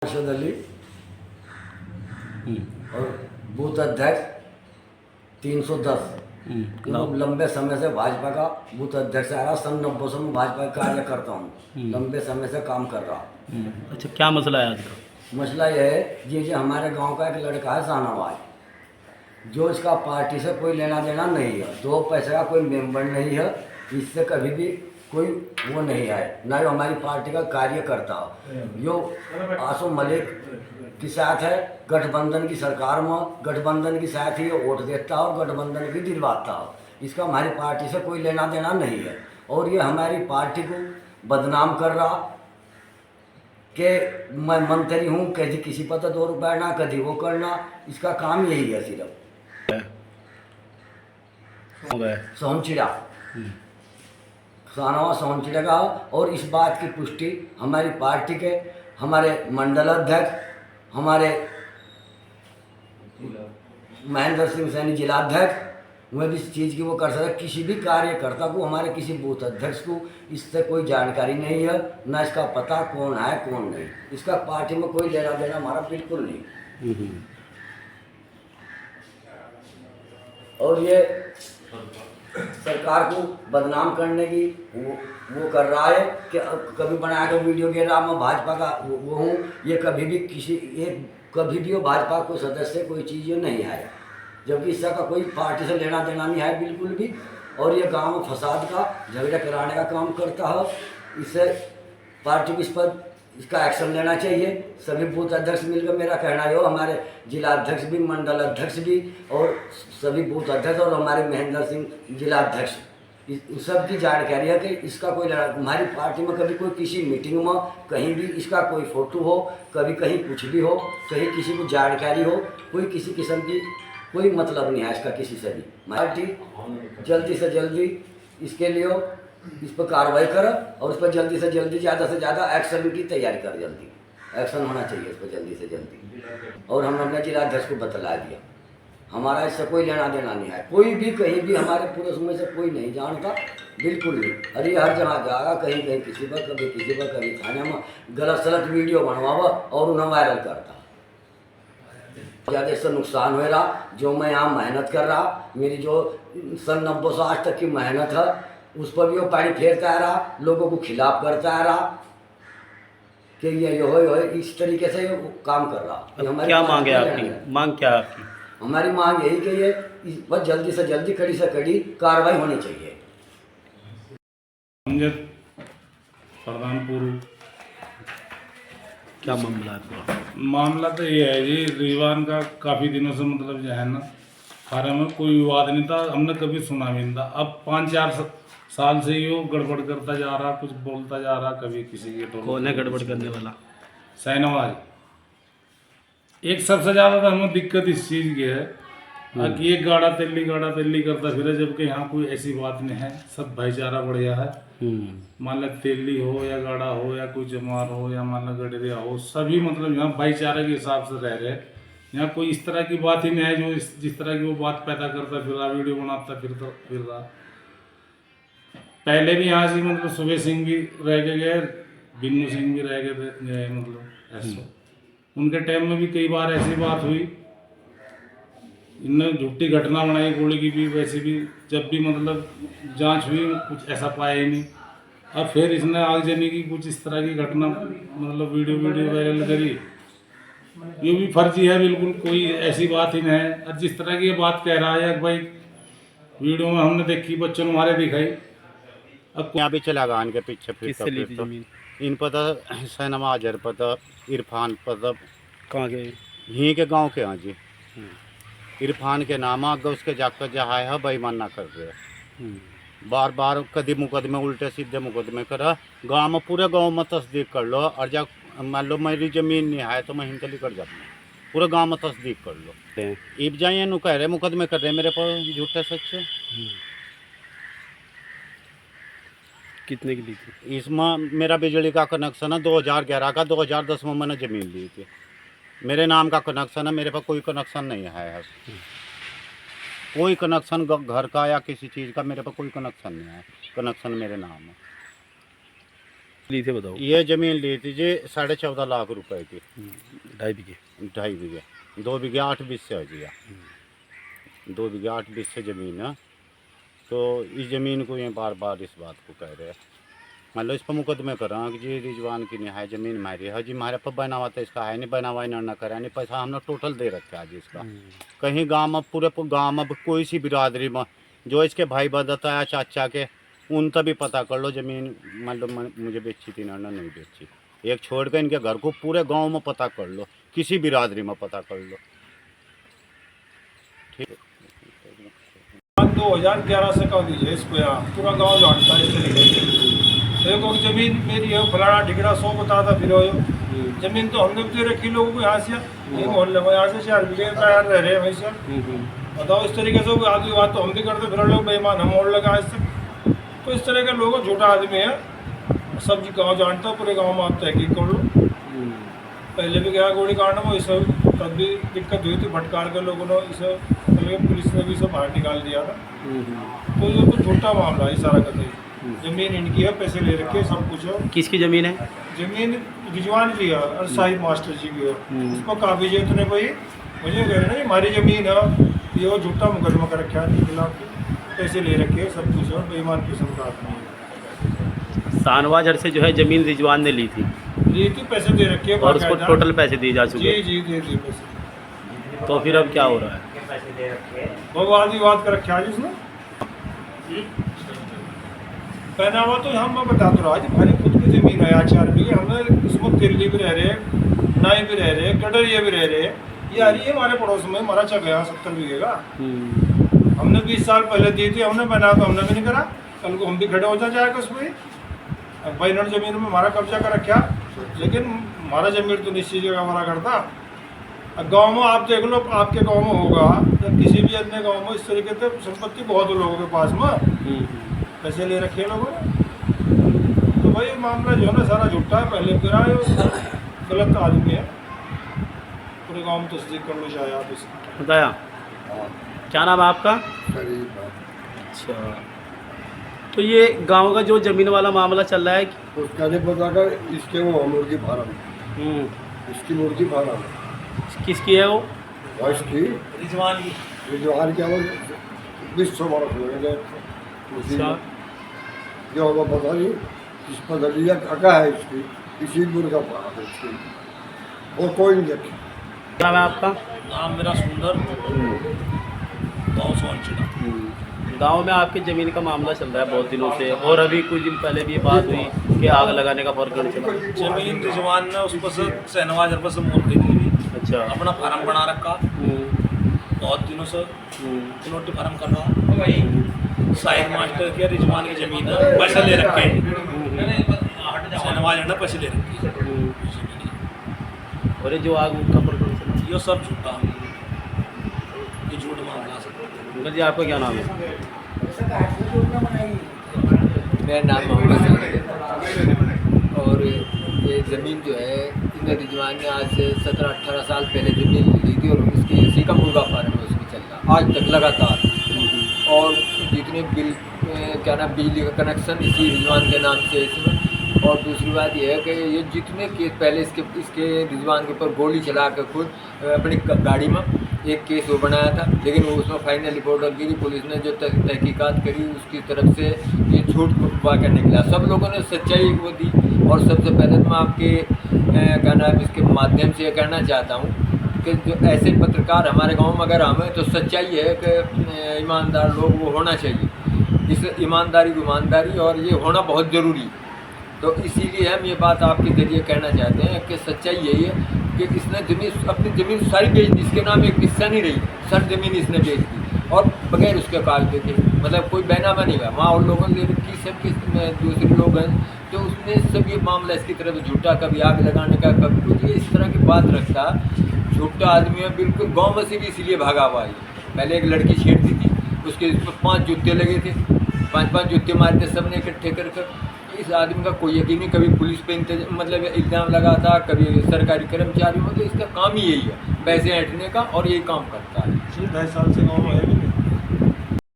अरशद अली और बूथ अध्यक्ष 310। लंबे समय से भाजपा का बूथ अध्यक्ष आ रहा, सन 90 से मैं भाजपा का कार्य करता हूँ, लंबे समय से काम कर रहा। अच्छा, क्या मसला है आज का? मसला यह है, ये हमारे गांव का एक लड़का है शाहनवाज, जो इसका पार्टी से कोई लेना देना नहीं है, 2 पैसे का कोई मेंबर नहीं है, इससे कभी भी कोई वो नहीं है, ना ही हमारी पार्टी का कार्य करता हो। यो आसो मलिक के साथ है, गठबंधन की सरकार में गठबंधन की साथ ही वोट देता हो और गठबंधन की दिलवाता हो। इसका हमारी पार्टी से कोई लेना देना नहीं है और ये हमारी पार्टी को बदनाम कर रहा कि मैं मंत्री हूँ, कभी किसी पर तो 2 रुपये ना, कभी वो करना, इसका काम यही है सिर्फ। सोनचिड़ा शाहनवाज सोनचिड़ा का। और इस बात की पुष्टि हमारी पार्टी के हमारे मंडल अध्यक्ष, हमारे महेंद्र सिंह सैनी जिलाध्यक्ष, वह भी इस चीज़ की वो कर सकते। किसी भी कार्यकर्ता को, हमारे किसी बूथ अध्यक्ष को इससे कोई जानकारी नहीं है, ना इसका पता कौन है कौन नहीं। इसका पार्टी में कोई लेना देना हमारा बिल्कुल नहीं। और ये सरकार को बदनाम करने की वो कर रहा है कि कभी बनाया तो वीडियो कह रहा मैं भाजपा का वो हूँ। ये कभी भी कभी भी वो भाजपा को सदस्य कोई चीज़ नहीं है, जबकि इसका का कोई पार्टी से लेना देना नहीं है बिल्कुल भी। और ये गांव में फसाद का झगड़ा कराने का काम करता है। इससे पार्टी को इस पर इसका एक्शन लेना चाहिए। सभी बूथ अध्यक्ष मिलकर, मेरा कहना है, हमारे जिला अध्यक्ष भी, मंडल अध्यक्ष भी और सभी बूथ अध्यक्ष और हमारे महेंद्र सिंह जिला अध्यक्ष, इस सब की जानकारी है कि इसका कोई हमारी पार्टी में कभी कोई किसी मीटिंग में कहीं भी इसका कोई फोटो हो, कभी कहीं कुछ भी हो, कहीं किसी को जानकारी हो, कोई किसी किस्म की कोई मतलब नहीं है इसका किसी से भी। पार्टी जल्दी से जल्दी इसके लिए इस पर कार्रवाई कर और उस पर जल्दी से जल्दी ज़्यादा से ज़्यादा एक्शन की तैयारी कर। जल्दी एक्शन होना चाहिए इस पर, जल्दी से जल्दी। और हमने अपने जिलाध्यक्ष को बतला दिया, हमारा इससे कोई लेना देना नहीं है। कोई भी कहीं भी हमारे पूरे समय से कोई नहीं जानता, बिल्कुल नहीं। अरे हर जगह जाएगा, कहीं कहीं किसी पर, कभी किसी पर, कभी थाने में गलत सलत वीडियो बनवावा और उन्हें वायरल करता। ज़्यादा इससे नुकसान हो रहा। जो मैं यहाँ मेहनत कर रहा, मेरी जो सन 90 से आज तक की मेहनत है, उस पर भी वो पानी फेरता आ रहा, लोगों को खिलाफ करता आ रहा कि ये हो इस तरीके से ये काम कर रहा। क्या मांग है आपकी? मांग क्या है आपकी? हमारी मांग यही कि ये इस पर जल्दी से जल्दी, कड़ी से कड़ी कार्रवाई होनी चाहिए। प्रधानपुर। क्या मामला है? मामला तो ये है जी, रिजवान का काफ़ी दिनों से मतलब जो है ना, हमारे में कोई विवाद नहीं था, हमने कभी सुना भी नहीं था। अब 5-4 साल से ही वो गड़बड़ करता जा रहा, कुछ बोलता जा रहा, कभी किसी के तो। कौन है गड़बड़ करने वाला? शाहनवाज। एक सबसे ज़्यादा तो हमें दिक्कत इस चीज़ की है कि एक गाड़ा तेली करता फिर, जबकि यहाँ कोई ऐसी बात नहीं है, सब भाईचारा बढ़िया है। मान लो तेली हो या गाड़ा हो या कोई जमार हो या मान लो गडरिया हो, सभी मतलब यहाँ भाईचारे के हिसाब से रह रहे। यहाँ कोई इस तरह की बात ही नहीं है जो जिस तरह की वो बात पैदा करता फिर रहा, वीडियो बनाता फिर रहा। पहले भी यहाँ से मतलब सुबह सिंह भी रह के गए, बिन्नू सिंह भी रह गए, मतलब ऐसा। उनके टाइम में भी कई बार ऐसी बात हुई, इनने झूठी घटना बनाई गोली की भी, वैसे भी जब भी मतलब जांच हुई कुछ ऐसा पाया ही नहीं। अब फिर इसने आगजनी की कुछ इस तरह की घटना मतलब वीडियो वायरल करी, ये भी फर्जी है बिल्कुल, कोई ऐसी बात ही नहीं है। और जिस तरह की ये बात कह रहा है भाई, वीडियो में हमने देखी, बच्चों ने हमारे दिखाई। अब यहाँ भी चला गया इनके पीछे किससे ली थी तो जमीन? इन पर तो शाहनवाज पर तो इरफान पर तो कहाँ के? यहीं के गांव के। हाँ जी, इरफान के नाम आगे उसके जाकर जहाँ है बेईमान ना कर रहे, बार बार कदी मुकदमे उल्टे सीधे मुकदमे करा। गाँव में पूरे गांव में तस्दीक कर लो, और जब मान लो मेरी ज़मीन नहीं है तो मैं हिंदली कर जाता हूँ, पूरे गांव में तस्दीक कर लो। इब जाइए नु कह रहे मुकदमे कर रहे मेरे पर झूठे सच्चे। कितने की ली थी? इसमें मेरा बिजली का कनेक्शन है 2011 का, 2010 में मैंने ज़मीन ली थी। मेरे नाम का कनेक्शन है, मेरे पास कोई कनेक्शन नहीं है। कोई कनेक्शन घर का या किसी चीज़ का मेरे पास कोई कनेक्शन नहीं है, कनेक्शन मेरे नाम है। ली थे बताओ। ये ज़मीन ली थी जी 14.5 लाख रुपए की, 2.5 बीघे। 2.5 बीघे, 2 बीघे 8 बीस से है जी, 2 बीघे 8 बीस से ज़मीन है। तो इस ज़मीन को ये बार बार इस बात को कह रहे हैं, मान लो इस पर मुकदमे कर रहा हूँ कि जी रिजवान की नहीं है ज़मीन हमारी है जी, हमारे पर बना हुआ था इसका है नहीं, बना हुआ ना करा नहीं, पैसा हमने टोटल दे रखा है जी इसका। कहीं गाँव में पूरे गाँव में कोई सी बिरादरी में जो इसके भाई बदता है चाचा के, उन तक भी पता कर लो ज़मीन मान लो मुझे बेची थी ना नहीं बेची, एक छोड़ कर इनके घर को पूरे गांव में पता कर लो, किसी बिरादरी में पता कर लो। ठीक है। 2011 से कह दीजिए इसको, यहाँ पूरा गांव जानता है इस तरीके से। देखो ज़मीन मेरी है फलाना ढिगरा 100 बताता फिर हो, ज़मीन तो हमने भी दे रखी लोगों को यहाँ से, ये मोहल्ले में यहाँ से 4 बीघे तैयार रह रहे हैं वैसे। बताओ इस तरीके से आदमी बात तो हम भी करते फिर लोग बेईमान हम और लगा इससे। तो इस तरह के लोग झूठा आदमी है, सब जी गाँव जानता है, पूरे गाँव में आप तहकीक कर लो। पहले भी गया गोली कांड में, इस तब भी दिक्कत हुई थी, भटकार के लोगों ने इसे पुलिस ने भी इसे बाहर निकाल दिया था। तो ये तो झूठा मामला है सारा कतई। ज़मीन इनकी है, पैसे ले रखे सब कुछ है। किसकी ज़मीन है? ज़मीन रिजवान की है और साहिब मास्टर जी की है, उसको काबिज है इतने भाई मुझे कह रहे ना हमारी ज़मीन है, ये वो झूठा मुकदमा कर रखा है, खिलाफ पैसे ले रखे सब कुछ है, बेईमान किस्म का आदमी है। शाहनवाज से जो है ज़मीन रिजवान ने ली थी पैसे दे रखे हैं और उसको टोटल पैसे दिए जा चुके। जी दे दिए पैसे। तो फिर अब क्या हो रहा है? वो वाद कर रखा है जिसने पहनावा, तो हम मैं बता तो रहा जी, हमारी खुद की ज़मीन है 4 बीघे, हमने इसमें तिरली भी रह रहे, नाई भी रह रहे, कटरिया भी रह रहे, ये आ रही है हमारे पड़ोस में, हमारा चक है 70 बीघे का। हमने 20 साल पहले दी थी, हमने बना तो हमने भी नहीं करा, कल को हम भी खड़े हो जाएगा उसमें। भाई इन्होंने ज़मीन में हमारा कब्जा कर रखा, लेकिन हमारा ज़मीन तो निश्चित जगह हमारा करता। गांव में आप देख लो, आपके गांव में होगा या किसी भी अन्य गांव में इस तरीके से संपत्ति बहुत लोगों के पास में पैसे ले रखे लोगों ने। तो भाई मामला जो है ना सारा झूठा है, पहले गिराए गलत आदमी है, पूरे गांव में तस्दीक कर लो चाहे आप इसकी। बताया क्या नाम है आपका? अच्छा, तो ये गांव का जो ज़मीन वाला मामला चल रहा है, उसका नहीं पता कर, इसके वो मुर्गी फार्म, इसकी मुर्गी फार्म किसकी है वो? इसकी रिजवान क्या वो 20 बरस हो गए। अच्छा, जो होगा पता नहीं, इस पर दलिया काका है इसकी, इसी मुर्गा फार्म है इसकी, और कोई नहीं रखी। क्या नाम है आपका? नाम मेरा सुंदर, गाँव सोनचिड़ा। गांव में आपकी ज़मीन का मामला चल रहा है बहुत दिनों से, और अभी कुछ दिन पहले भी ये बात हुई कि आग लगाने का प्रकरण चला। जमीन रिजवान ने उस पर से शहनवाज रुपये से मोल खरीदी हुई, अच्छा, अपना फार्म बना रखा, बहुत दिनों से प्लॉट फार्म कर रहा। साहिब मास्टर के रिजवान की ज़मीन है, पैसे ले रखे, शहनवाज ने पैसे ले रखे। और ये जो आग का प्रकरण चला, ये सब झूठा, ये झूठ मामला है। जी आपका क्या नाम है? मेरा नाम मोहम्मद साकिब है। और ये ज़मीन जो है इन्हें रिजवान ने आज से 17-18 साल पहले ज़मीन ली थी, और इसकी इसी का मुर्गा फार्म है उसकी चल रहा आज तक लगातार। और जितने बिल क्या नाम बिजली का कनेक्शन इसी रिजवान के नाम से इसमें। और दूसरी बात यह है कि ये जितने केस पहले इसके रिजवान के ऊपर गोली चला कर खुद अपनी गाड़ी में एक केस वो बनाया था, लेकिन वो उसमें फाइनल रिपोर्ट गिरी, पुलिस ने जो तहकीकात करी उसकी तरफ से ये झूठ वाक़या निकला। सब लोगों ने सच्चाई को दी। और सबसे पहले तो मैं आपके क्या नाम इसके माध्यम से ये कहना चाहता हूँ कि जो ऐसे पत्रकार हमारे गांव में अगर हमें, तो सच्चाई है कि ईमानदार लोग वो होना चाहिए। इस ईमानदारी और ये होना बहुत ज़रूरी। तो इसीलिए हम ये बात आपके जरिए कहना चाहते हैं कि सच्चाई यही है कि इसने अपनी ज़मीन सारी बेच दी, इसके नाम एक किस्सा नहीं रही, सर ज़मीन इसने बेच दी और बगैर उसके कागज के, मतलब कोई बैनामा नहीं हुआ। वहाँ और लोगों ने रखी, सब दूसरे लोग हैं, तो उसने सब ये मामला इसकी तरफ झूठा, कभी आग लगाने का, कभी कुछ इस तरह की बात रखता। झूठा आदमी है बिल्कुल। गाँव में से भी इसीलिए भागा हुआ है। पहले एक लड़की छेड़ती थी, उसके 5 जूते लगे थे, 5-5 जूते मारते सब ने इकट्ठे कर। इस आदमी का कोई यकीन नहीं, कभी पुलिस पे मतलब इल्ज़ाम लगाता, कभी सरकारी कर्मचारी, मतलब इसका काम ही यही है, पैसे ऐंठने का, और यही काम करता है। 2.5 साल से गाँव में है।